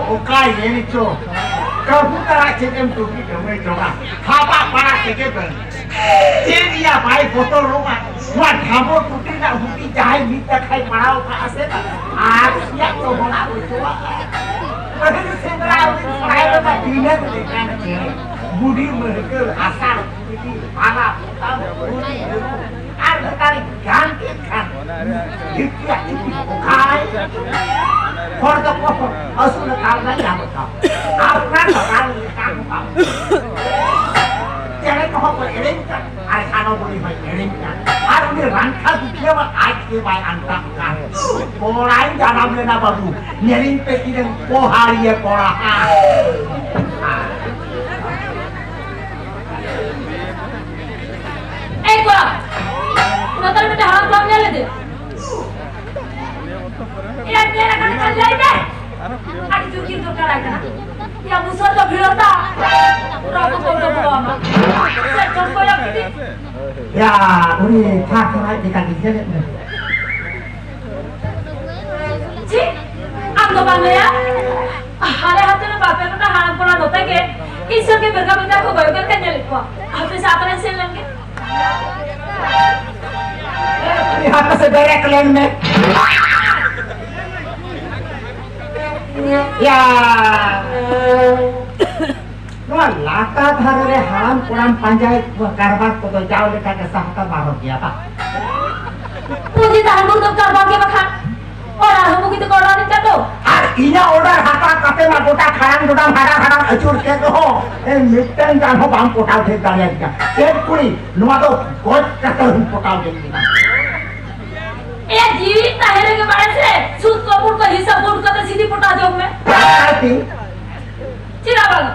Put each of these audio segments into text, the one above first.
oka ini cok. Kebutara cekem tuki kemai coba. Hapa para cekem. Jadi ya baik foto rumah. Buat kamu tuki nak tuki jahit minta kai parau ka aset. Siap coba nak coba. Tapi sekarang saya dapat dina dengan budi mereka asal ini para tahu budi. Ada tarik gantikan. Itu ya itu kai. Korda kopo asul karena yang kau. Apa orang yang kau. Jangan kau berencana. Ayah boleh berencana. Hari ini rangka dia ayah bayi antakkan. Orang jangan lena Babu. Nyerin pekiran pohari ya porahan. Gua. Nonton beda haram pulang nyala deh. Iya dia akan kerjain deh. Ada jukir tuh kerana. Yang musuh tuh berita. Rokok kau bawa mah. Contoh yang ini. Ya, ini tak kena dikasih je. Cik, amdo bangga ya. Hale hati na bapak itu dah haram pulang nota ke. Isor ke berkabut aku bayu kan nyala gua. Habis apa yang sen lagi? Lihat sedaya kalian mek. Ya. Nuan laka thare haram puram panjai karbat ko to jauh lekha ke sahata baro kiya ta. Puji tahan untuk karbat ke makan. Orang kamu gitu kalau ni jatuh. Inya order hata kate ma gota kharang dodam hara acur ke to. Mitten jan ho bam potau the daliya ka. Set kuri nuwa to god kata potau de ka. ये जीवित ताहेरे के बारे से सूद कपूर का हिस्सा board का तो सीधी पुटा जोग में Arti चिराबाग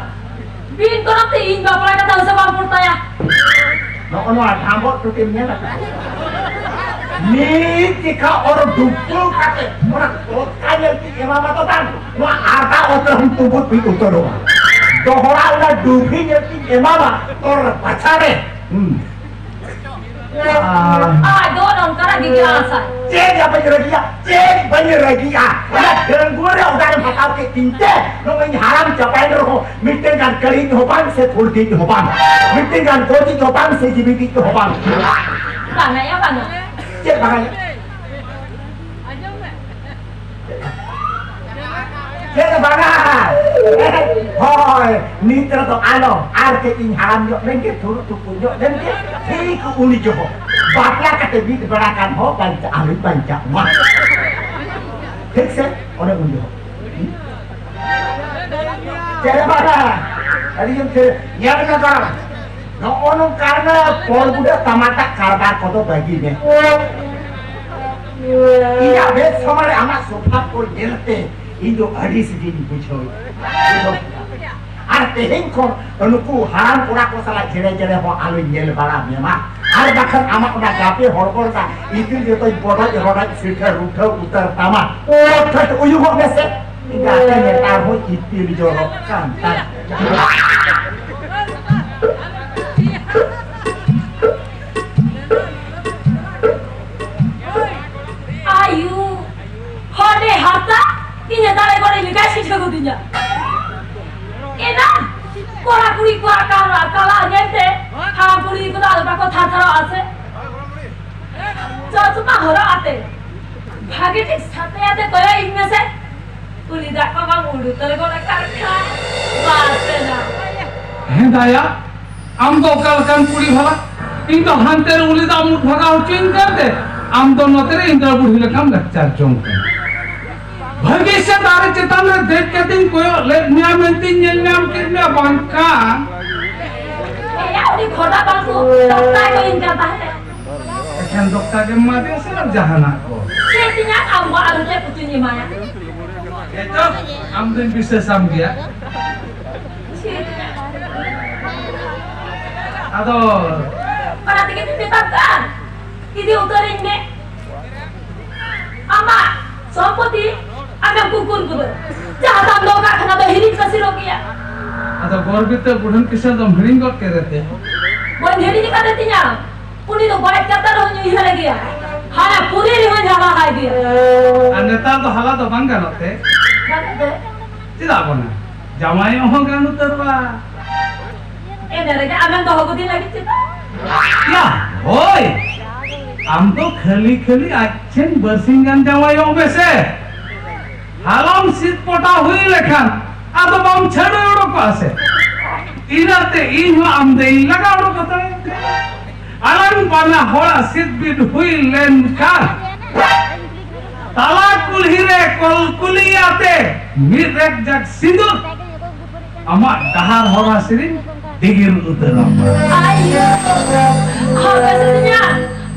बीन तो ना इन बापला का ताऊ से बाप पुटा या no thambot tu timnya la. Ni tika or dukku kate ora kaya ti emama to tan. No arta otor hum tubut pi utoro. Dohora una duki ti emama tor pachare. दो नौकरा गिरा आसा Cek apa cek banyak lagi ya. Dan gue dah udah patau ke tinte, nongin haram capai roh, meeting kan kali ni hoban se thuldi ni hoban, meeting kan koji hoban se jibiti ni hoban. Mana ya mana? Cek bagai. Cek bagai. Hoi, ni terus alo, arketing haram yo, lengke thuru tu punyo, lengke hei ku uni joho. Bapla kata bit berakan ho banca ahli banca wah. ठीक से orang undi ho. Cara mana? Tadi yang yang naga. No orang karena pol budak tamata karbar koto bagi ni. Iya bes sama le amat sopat pol jelte. Indo hadis ini bucoi. Ar teheng ko anuku haram pura ko salah jere ho alu nyel bala memang. Ar bahkan amak udah gape horkor ta itu dia tu bodoh roda filter rute utar tama. Oh tak uyu kok bese. Tidak ada nyetar ho itu dijorok kan. Ayu, hode harta ini dale gore likasi jago dinya. Enak, kora kuri kora kala nyete, hang kuri itu dah berapa thara ase. Jauh cuma hara ate, bagi tik sate ate kaya ini se, kuri dah kau mulu tele kora karka, bahasa na. Daya, am to kalkan kuri bhala, ini to hanter uli to amut bhaga ucin karte, am to notere indra budi lekam lecture jongkan. भविष्य तारे चितान में देख के दिन कोई लेनिया में तीन लेनिया में कितने बंका यार उन्हीं खोटा बांसु डॉक्टर को इन करता है क्या डॉक्टर के मारे से ना जहाना को सेटिंग आप वो आलूचे पुचुनी माया ये तो हम दिन विशेष हम गया अतो para tiga itu ditetapkan ini uturinnya ama sompoti agak kukur kudo jangan tambah karena ada hiring kasih rokia अतो गौरवित बुढ़न किसान तो हिरिंग कर के रहते वो हिरिंग का देती ना पुनी तो बाइक करता रहो न्यू हिल गया हाँ पूरी रिहो झाला है गया अन्यथा तो हाला तो बंगा नते Tidak bana. Jamai oh kan utarwa. Dari ke aman toh aku lagi cita. Ya, oi. Am to khali achen bersingan jamai oh bese. Halam sit pota hui lekhan. Ado bam chhado oro ko ase. Inate inho am dei laga oro kata. Alan bana hora sit bid hui len kan. Tala kulhire kol kuliyate mirek jak sindur. Amak dahar hora sirin digir uteram. Ayo, kau kesininya.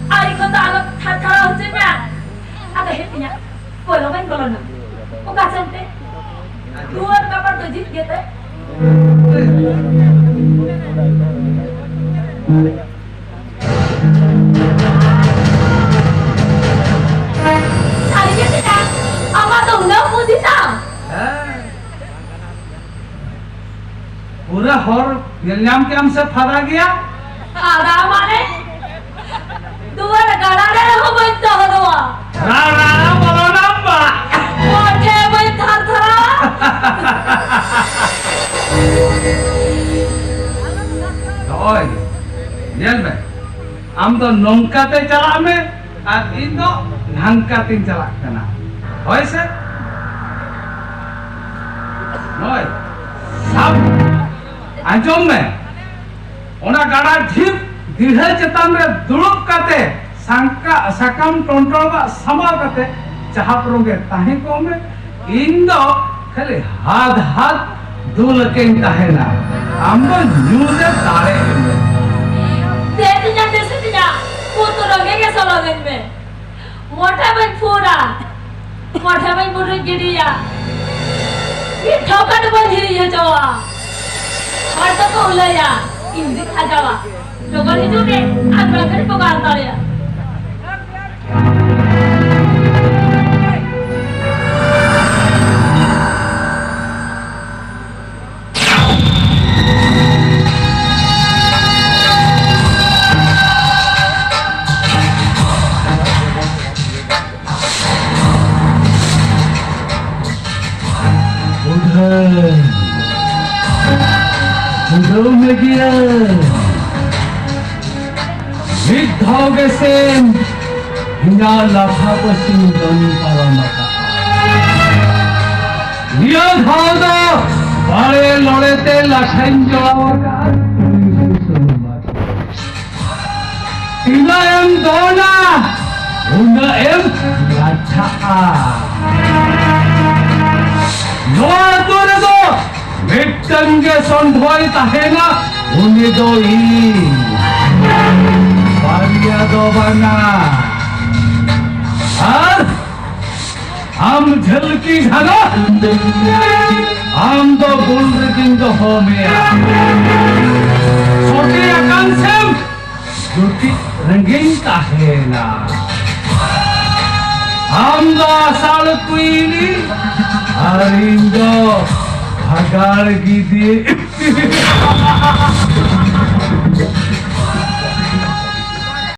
Ari kota anak thara hujenya. Ada hetinya. Bolong kan bolong. Oka cante. Dua kapar dojit gitu. पूरा horror यल्लाम के हमसे फरा गया माने दुआर गड़ा रे हो बंद हो दोआ रा बोलो ना बा मोटे बंद थरा ओए येल में हम तो नौकाते चला में और इन तो नंकाते चला करना होय से नोय सब आजम में ओना गाड़ा ठीक दीढ़ चेतान में दुड़ुब काते सांका साकाम टोंटोगा समा काते चाहप रोगे ताहे को में इंदो खाली हाथ दूल के ताहे ना आम्बो न्यूज़े तारे देखिnya foto roge के सलोगन में मोटा बन पूरा मोटा बन पूरा गिरी या ये ठोकर बन ही ये जावा और तो को उलया इंद्र खा जावा लोगों ने जो ने आज बंकर पुकार तारे Udah megia, vidhau gesem, hingga lapha pasin doni para mata. Dia dhada, bare lorete lakhain jawaga. Tina em dona, una em jatra. Noa tore do. मिट्टंगे संधोई ताहेना उन्हें दो ही बारिया दो बना और हम झलकी घना हम तो बुलरिकिंग तो हो में छोटी अकांक्षम जुटी रंगीन ताहेना हम तो साल कुईनी अरिंदो Agar gidI